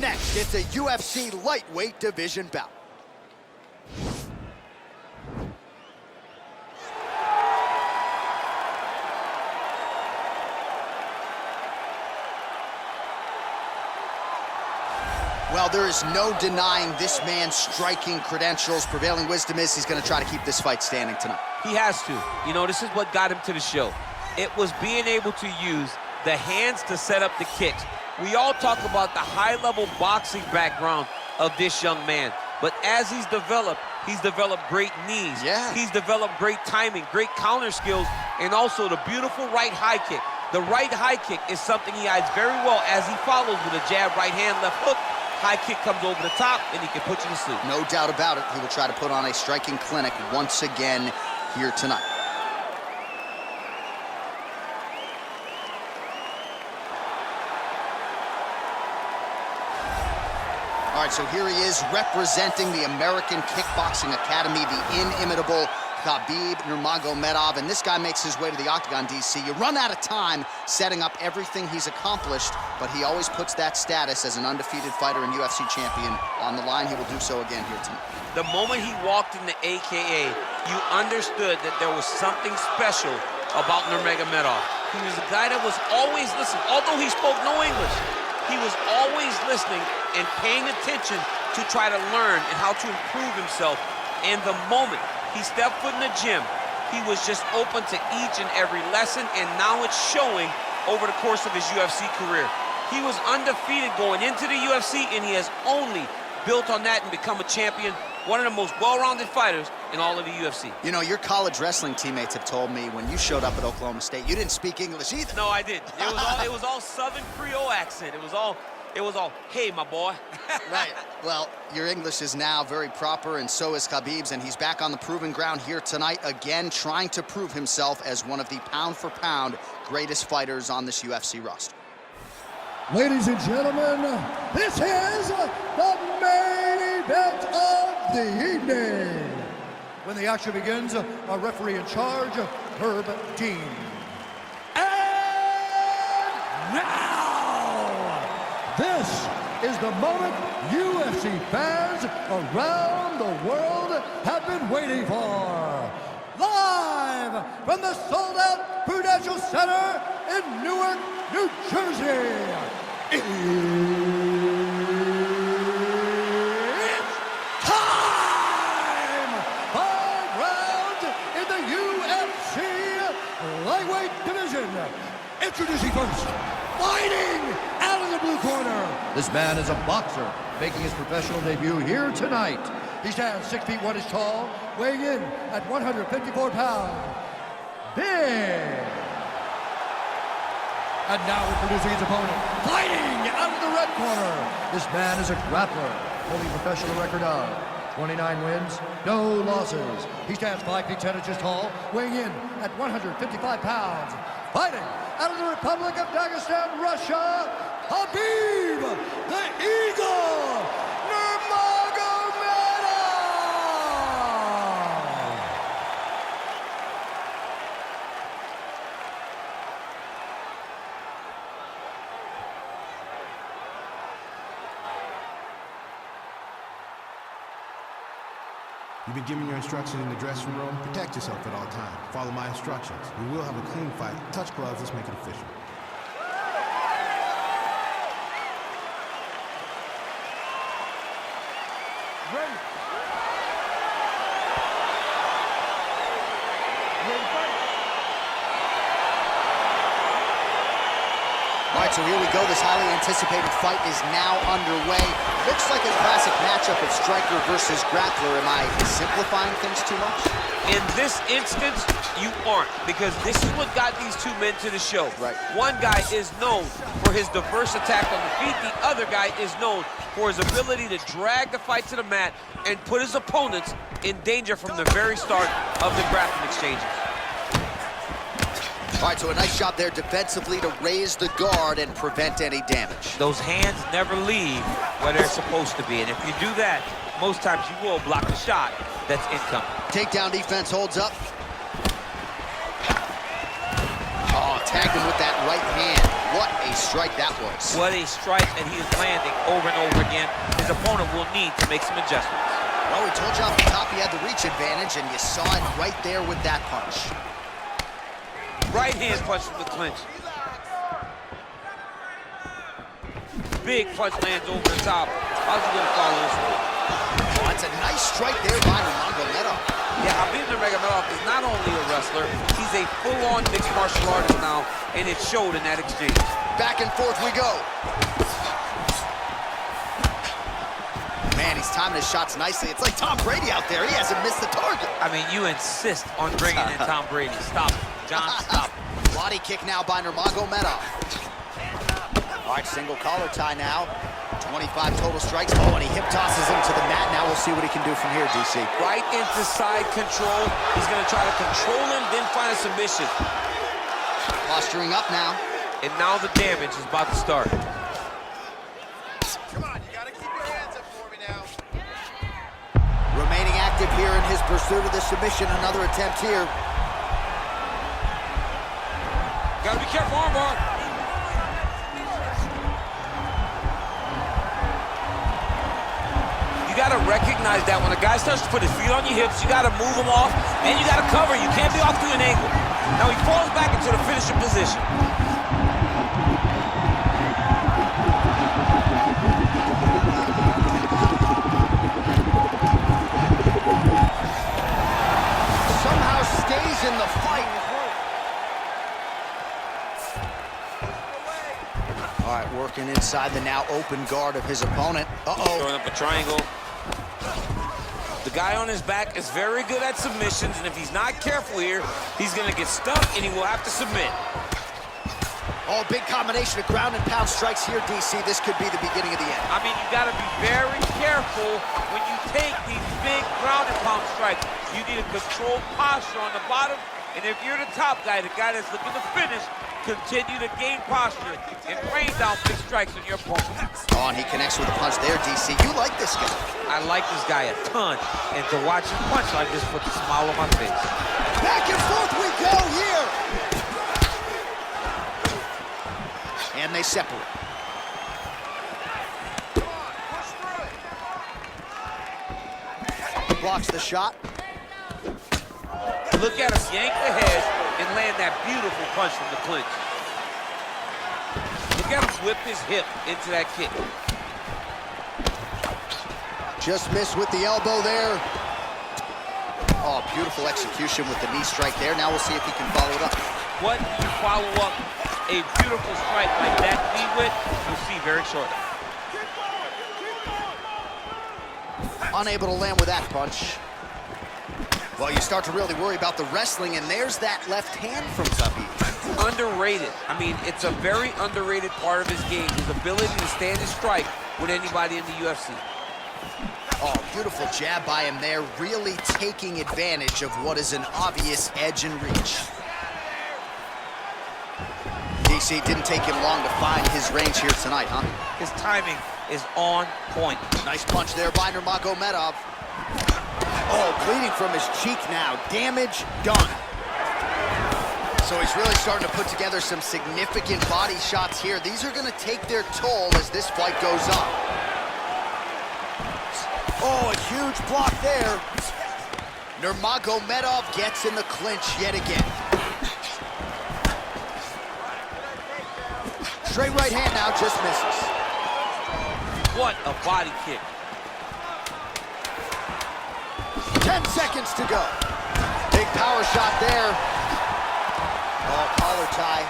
next, it's a UFC lightweight division bout. Well, there is no denying this man's striking credentials. Prevailing wisdom is he's going to try to keep this fight standing tonight. He has to. You know, this is what got him to the show. It was being able to use the hands to set up the kicks. We all talk about the high-level boxing background of this young man. But as he's developed great knees. Yeah. He's developed great timing, great counter skills, and also the beautiful right high kick. The right high kick is something he hides very well as he follows with a jab, right hand, left hook. High kick comes over the top, and he can put you to sleep. No doubt about it. He will try to put on a striking clinic once again here tonight. All right, so here he is representing the American Kickboxing Academy, the inimitable Khabib Nurmagomedov, and this guy makes his way to the octagon, DC. You run out of time setting up everything he's accomplished, but he always puts that status as an undefeated fighter and UFC champion on the line. He will do so again here tonight. The moment he walked in the AKA, you understood that there was something special about Nurmagomedov. He was a guy that was always listening. Although he spoke no English, he was always listening and paying attention to try to learn and how to improve himself. And the moment he stepped foot in the gym, he was just open to each and every lesson, and now it's showing over the course of his UFC career. He was undefeated going into the UFC, and he has only built on that and become a champion, one of the most well-rounded fighters in all of the UFC. You know, your college wrestling teammates have told me when you showed up at Oklahoma State, you didn't speak English either. No, I didn't. It was all Southern Creole accent. It was all, hey, my boy. Right. Well, your English is now very proper, and so is Khabib's, and he's back on the proving ground here tonight, again trying to prove himself as one of the pound-for-pound greatest fighters on this UFC roster. Ladies and gentlemen, this is the main event of the evening. When the action begins, our referee in charge, Herb Dean. And now, this is the moment UFC fans around the world have been waiting for. Live from the sold-out Prudential Center in Newark, New Jersey. It's time! 5 rounds in the UFC lightweight division. Introducing first, fighting out of the blue corner. This man is a boxer, making his professional debut here tonight. He stands 6 feet 1 inch tall, weighing in at 154 pounds. Big. And now introducing his opponent, fighting out of the red corner. This man is a grappler, holding a professional record of 29 wins, no losses. He stands 5 feet 10 inches tall, weighing in at 155 pounds. Fighting out of the Republic of Dagestan, Russia, Khabib the Eagle Nurmagomedov. You've been given your instructions in the dressing room. Protect yourself at all times. Follow my instructions. We will have a clean fight. Touch gloves, let's make it official. Ready. All right, so here we go. This highly anticipated fight is now underway. Looks like a classic matchup of striker versus grappler. Am I simplifying things too much? In this instance, you aren't, because this is what got these two men to the show. Right. One guy is known for his diverse attack on the feet. The other guy is known for his ability to drag the fight to the mat and put his opponents in danger from the very start of the grappling exchanges. All right, so a nice job there defensively to raise the guard and prevent any damage. Those hands never leave where they're supposed to be, and if you do that, most times you will block the shot that's incoming. Takedown defense holds up. Oh, tagged him with that right hand. What a strike that was. What a strike, and he is landing over and over again. His opponent will need to make some adjustments. Well, we told you off the top he had the reach advantage, and you saw it right there with that punch. Right hand punch from the clinch. Big punch lands over the top. How's he gonna follow this one? Oh, that's a nice strike there by Nurmagomedov. Yeah, Khabib Nurmagomedov is not only a wrestler, he's a full-on mixed martial artist now, and it showed in that exchange. Back and forth we go. Man, he's timing his shots nicely. It's like Tom Brady out there. He hasn't missed the target. I mean, you insist on bringing in Tom Brady. Stop it. John, stop it. Body kick now by Nurmagomedov. All right, single collar tie now. 25 total strikes. Oh, and he hip tosses him to the mat. Now we'll see what he can do from here, DC. Right into side control. He's going to try to control him, then find a submission. Posturing up now. And now the damage is about to start. Come on, you gotta keep your hands up for me now. Remaining active here in his pursuit of the submission. Another attempt here. Gotta be careful, armbar. You gotta recognize that when a guy starts to put his feet on your hips, you gotta move him off, and you gotta cover. You can't be off to an angle. Now he falls back into the finishing position. Somehow stays in the fight. All right, working inside the now open guard of his opponent. Throwing up a triangle. The guy on his back is very good at submissions, and if he's not careful here, he's gonna get stuck and he will have to submit. Oh, big combination of ground and pound strikes here, DC. This could be the beginning of the end. I mean, you gotta be very careful when you take these big ground and pound strikes. You need a controlled posture on the bottom, and if you're the top guy, the guy that's looking to finish, continue to gain posture and rain down big strikes on your opponent. Oh, and he connects with a punch there, DC. You like this guy. I like this guy a ton, and to watch him punch like this puts a smile on my face. Back and forth we go here. And they separate. Blocks the shot. Look at him yank the head and land that beautiful punch from the clinch. Look at him whip his hip into that kick. Just missed with the elbow there. Oh, beautiful execution with the knee strike there. Now we'll see if he can follow it up. What you follow up a beautiful strike like that knee with, you'll see very shortly. Unable to land with that punch. Well, you start to really worry about the wrestling, and there's that left hand from Khabib. Underrated. I mean, it's a very underrated part of his game, his ability to stand and strike with anybody in the UFC. Oh, beautiful jab by him there, really taking advantage of what is an obvious edge and reach. DC, didn't take him long to find his range here tonight, huh? His timing is on point. Nice punch there by Nurmagomedov. Oh, bleeding from his cheek now. Damage done. So he's really starting to put together some significant body shots here. These are going to take their toll as this fight goes on. Oh, a huge block there. Nurmagomedov gets in the clinch yet again. Straight right hand now, just misses. What a body kick. 10 seconds to go. Big power shot there. Oh, collar tie.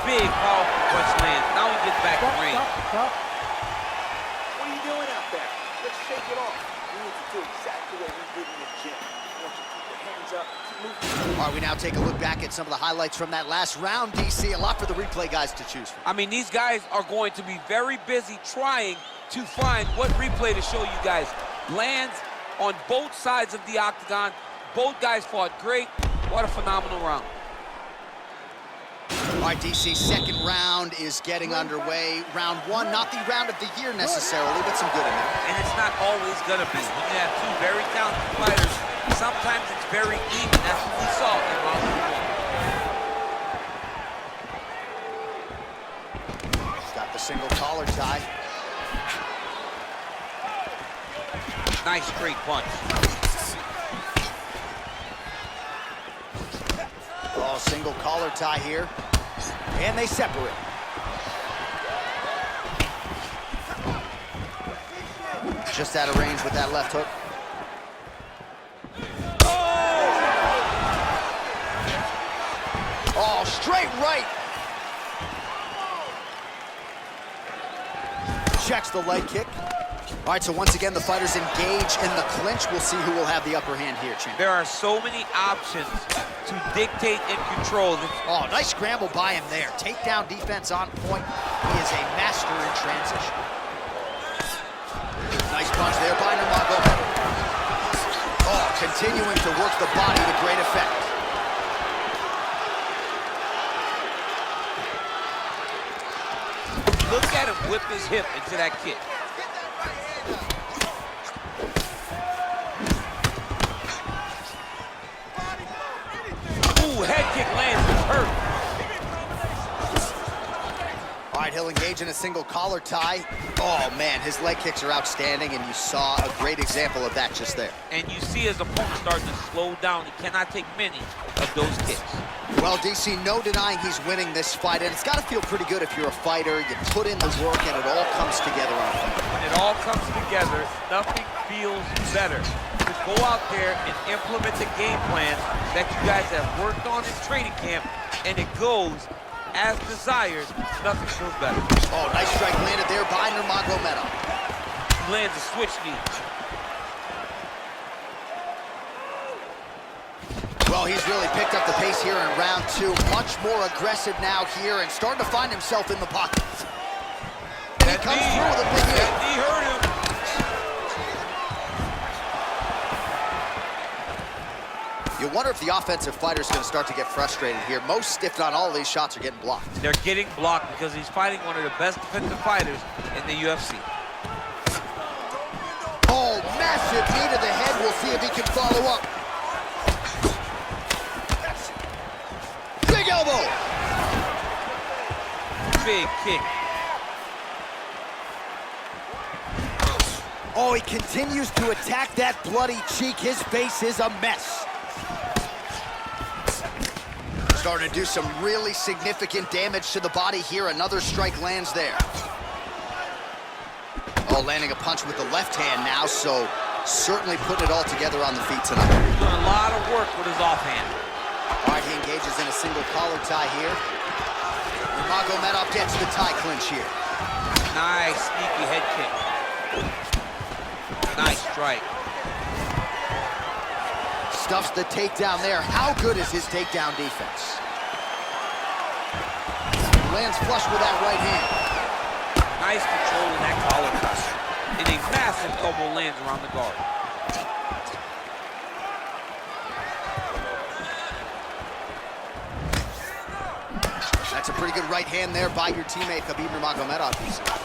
Big, powerful punch lands. Now he gets back in ring. Stop. What are you doing out there? Let's shake it off. We need to do exactly what we did in the gym. I want you to keep your hands up, keep moving. All right, we now take a look back at some of the highlights from that last round, DC. A lot for the replay guys to choose from. I mean, these guys are going to be very busy trying to find what replay to show you guys. Lands on both sides of the octagon. Both guys fought great. What a phenomenal round. All right, DC, second round is getting underway. Round one, not the round of the year necessarily, but some good in there. And it's not always going to be. When you have two very talented fighters, sometimes it's very even. That's what we saw in round one. single collar tie. Nice straight punch. Oh, single collar tie here. And they separate. Just out of range with that left hook. Oh, straight right. Checks the leg kick. All right, so once again, the fighters engage in the clinch. We'll see who will have the upper hand here, champ. There are so many options to dictate and control. Oh, nice scramble by him there. Takedown defense on point. He is a master in transition. Nice punch there by Nurmagomedov. Oh, continuing to work the body to great effect. Look at him whip his hip into that kick. Ooh, head kick lands, it's hurt. All right, he'll engage in a single collar tie. Oh, man, his leg kicks are outstanding, and you saw a great example of that just there. And you see his opponent starting to slow down. He cannot take many of those kicks. Well, DC, no denying he's winning this fight, and it's got to feel pretty good if you're a fighter. You put in the work, and it all comes together on a fight. When it all comes together, nothing feels better. To go out there and implement the game plan that you guys have worked on in training camp, and it goes as desired, nothing feels better. Oh, nice strike landed there by Nurmagomedov. He lands a switch knee. Well, he's really picked up the pace here in round two. Much more aggressive now here and starting to find himself in the pocket. And he comes through with a big hit. That knee hurt him. You wonder if the offensive fighter is going to start to get frustrated here. Most, if not all, of these shots are getting blocked. They're getting blocked because he's fighting one of the best defensive fighters in the UFC. Oh, massive knee to the head. We'll see if he can follow up. Big elbow. Big kick. Oh, he continues to attack that bloody cheek. His face is a mess. Starting to do some really significant damage to the body here. Another strike lands there. Oh, landing a punch with the left hand now, so certainly putting it all together on the feet tonight. Doing a lot of work with his offhand. All right, he engages in a single collar tie here. Nurmagomedov gets the tie clinch here. Nice sneaky head kick. Nice strike. Stuffs the takedown there. How good is his takedown defense? Lands flush with that right hand. Nice control in that collar touch. And a massive elbow lands around the guard. That's a pretty good right hand there by your teammate, Khabib Nurmagomedov.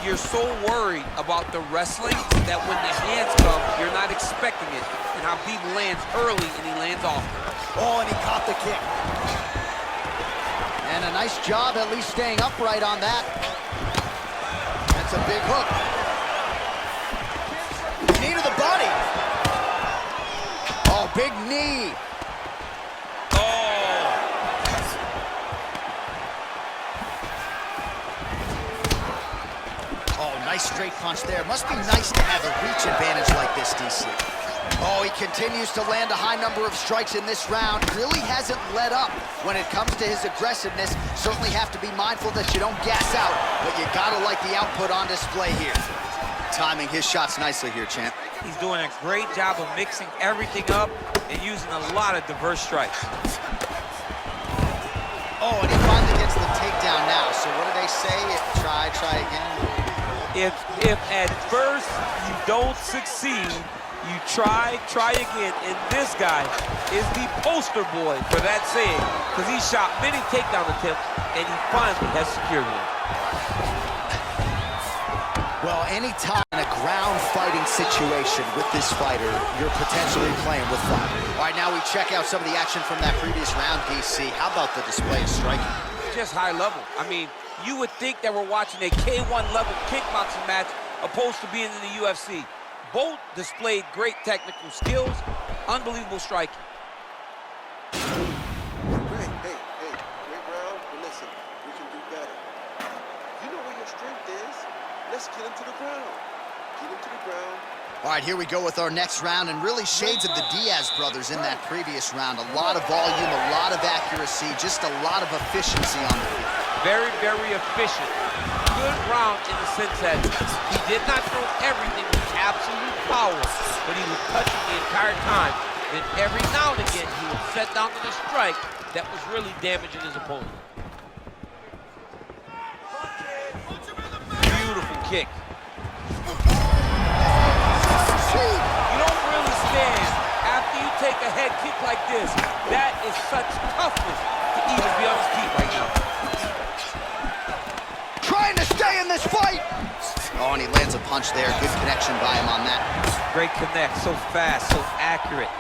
You're so worried about the wrestling that when the hands come, you're not expecting it. And Khabib lands early and he lands often. Oh, and he caught the kick. And a nice job at least staying upright on that. That's a big hook. Knee to the body. Oh, big knee. Nice straight punch there. Must be nice to have a reach advantage like this, DC. Oh, he continues to land a high number of strikes in this round. Really hasn't let up when it comes to his aggressiveness. Certainly have to be mindful that you don't gas out, but you gotta like the output on display here. Timing his shots nicely here, champ. He's doing a great job of mixing everything up and using a lot of diverse strikes. Oh, and he finally gets the takedown now. So what do they say? Try again. If at first you don't succeed, you try again. And this guy is the poster boy for that saying, because he shot many takedown attempts and he finally has secured one. Well, anytime in a ground fighting situation with this fighter, you're potentially playing with fire. All right, now we check out some of the action from that previous round, DC. How about the display of striking? Just high level. I mean, You would think that we're watching a K1 level kickboxing match opposed to being in the UFC. Both displayed great technical skills, unbelievable striking. Hey, great round, but listen, we can do better. You know where your strength is. Let's get him to the ground. Get him to the ground. All right, here we go with our next round, and really shades of the Diaz brothers in that previous round. A lot of volume, a lot of accuracy, just a lot of efficiency on the field. Very, very efficient. Good round in the sense that he did not throw everything with absolute power, but he was touching the entire time. Then every now and again, he would set down with a strike that was really damaging his opponent. Beautiful kick. You don't really stand after you take a head kick like this. That is such toughness to even be on his feet right now. Trying to stay in this fight. Oh, and he lands a punch there. Good connection by him on that. Great connect, so fast, so accurate.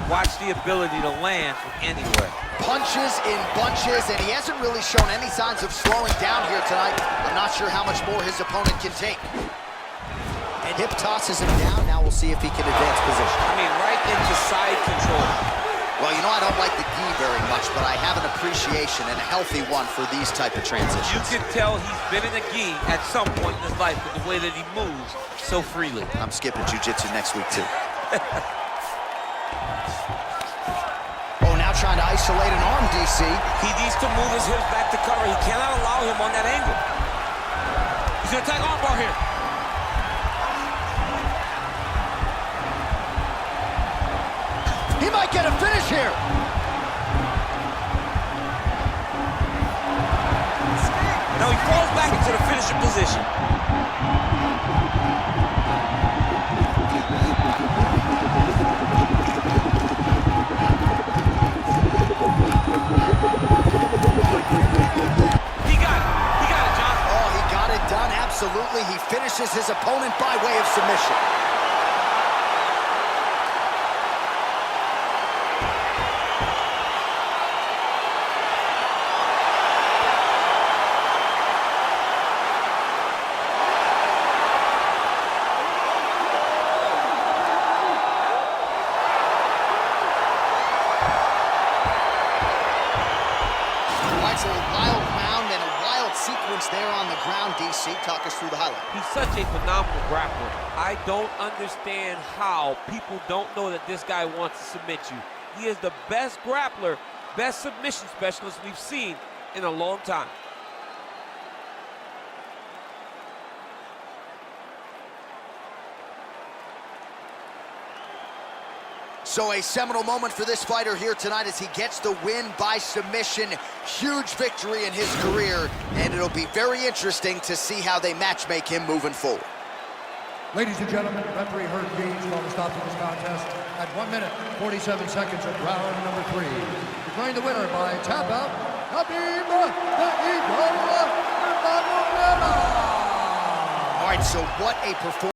Watch the ability to land from anywhere. Punches in bunches, and he hasn't really shown any signs of slowing down here tonight. I'm not sure how much more his opponent can take. And hip tosses him down. Now we'll see if he can advance position. I mean, right into side control. Well, you know, I don't like the gi very much, but I have an appreciation and a healthy one for these type of transitions. You can tell he's been in a gi at some point in his life with the way that he moves so freely. I'm skipping jiu-jitsu next week, too. Oh, now trying to isolate an arm, DC. He needs to move his hips back to cover. He cannot allow him on that angle. He's going to attack armbar here. He might get a finish here. Now he falls back into the finishing position. He got it, John. Oh, he got it done, absolutely. He finishes his opponent by way of submission. It's a wild round and a wild sequence there on the ground, DC. Talk us through the highlight. He's such a phenomenal grappler. I don't understand how people don't know that this guy wants to submit you. He is the best grappler, best submission specialist we've seen in a long time. So a seminal moment for this fighter here tonight as he gets the win by submission. Huge victory in his career, and it'll be very interesting to see how they matchmake him moving forward. Ladies and gentlemen, referee Herb Deans called a stop to this contest at 1 minute, 47 seconds of round number 3. Declaring the winner by tap out, Khabib Nurmagomedov. All right, so what a performance.